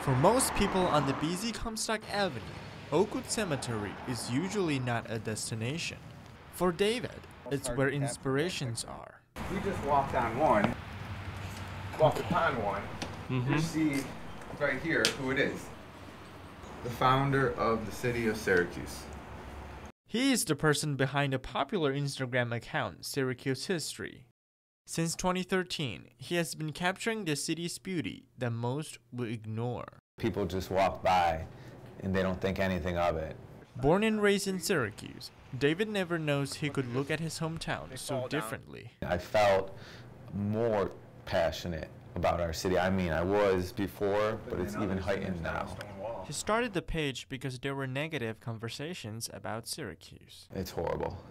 For most people on the busy Comstock Avenue, Oakwood Cemetery is usually not a destination. For David, it's where inspirations are. We just walked upon one, you see right here who it is. The founder of the city of Syracuse. He is the person behind a popular Instagram account, Syracuse History. Since 2013, he has been capturing the city's beauty that most will ignore. People just walk by and they don't think anything of it. Born and raised in Syracuse, David never knows he could look at his hometown so differently. I felt more passionate about our city. I mean, I was before, but it's even heightened now. He started the page because there were negative conversations about Syracuse. It's horrible.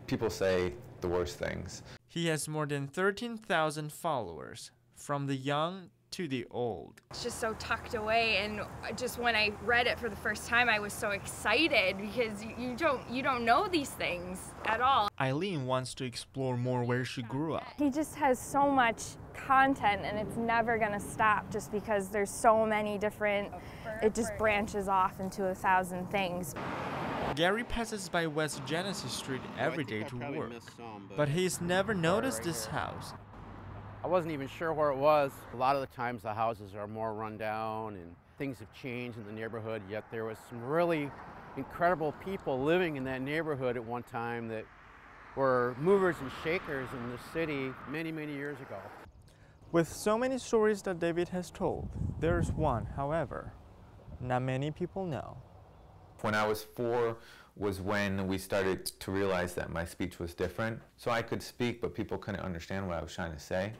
People say the worst things. He has more than 13,000 followers, from the young to the old. It's just so tucked away, and just when I read it for the first time, I was so excited because you don't know these things at all. Eileen wants to explore more where she grew up. He just has so much content, and it's never gonna stop just because there's so many different, it just branches off into 1,000 things. Gary passes by West Genesee Street every day to work, but he's never noticed this house. I wasn't even sure where it was. A lot of the times the houses are more run down and things have changed in the neighborhood, yet there was some really incredible people living in that neighborhood at one time that were movers and shakers in the city many, many years ago. With so many stories that David has told, there's one, however, not many people know. When I was 4 was when we started to realize that my speech was different. So I could speak, but people couldn't understand what I was trying to say.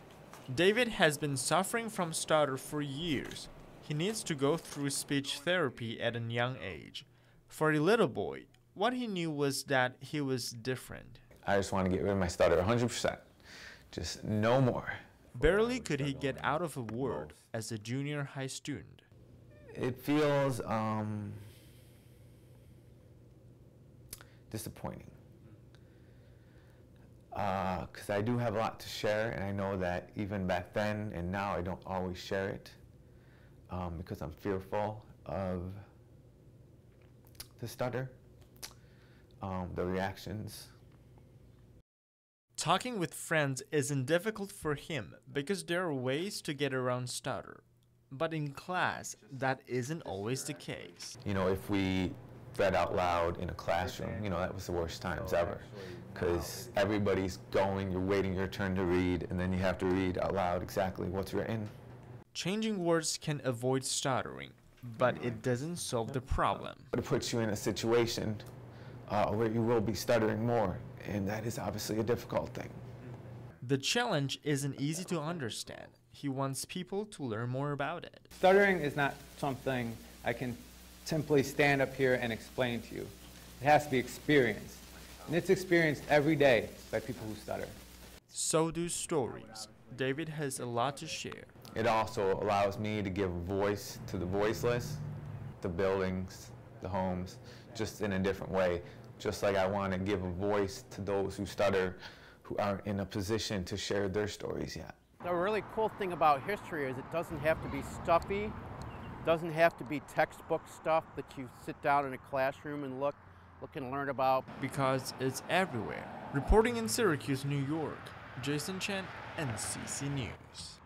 David has been suffering from stutter for years. He needs to go through speech therapy at a young age. For a little boy, what he knew was that he was different. I just want to get rid of my stutter 100%. Just no more. Barely could he get out of a word as a junior high student. It feels disappointing. Because I do have a lot to share, and I know that even back then and now I don't always share it because I'm fearful of the stutter, the reactions. Talking with friends isn't difficult for him because there are ways to get around stutter. But in class, that isn't always the case. You know, if we read out loud in a classroom, you know, that was the worst times ever. Because everybody's going, you're waiting your turn to read, and then you have to read out loud exactly what's written. Changing words can avoid stuttering, but it doesn't solve the problem. But it puts you in a situation where you will be stuttering more, and that is obviously a difficult thing. The challenge isn't easy to understand. He wants people to learn more about it. Stuttering is not something I can simply stand up here and explain to you. It has to be experienced. And it's experienced every day by people who stutter. So do stories. David has a lot to share. It also allows me to give voice to the voiceless, the buildings, the homes, just in a different way. Just like I want to give a voice to those who stutter, who aren't in a position to share their stories yet. The really cool thing about history is it doesn't have to be stuffy, it doesn't have to be textbook stuff that you sit down in a classroom and look and learn about. Because it's everywhere. Reporting in Syracuse, New York, Jason Chen, NCC News.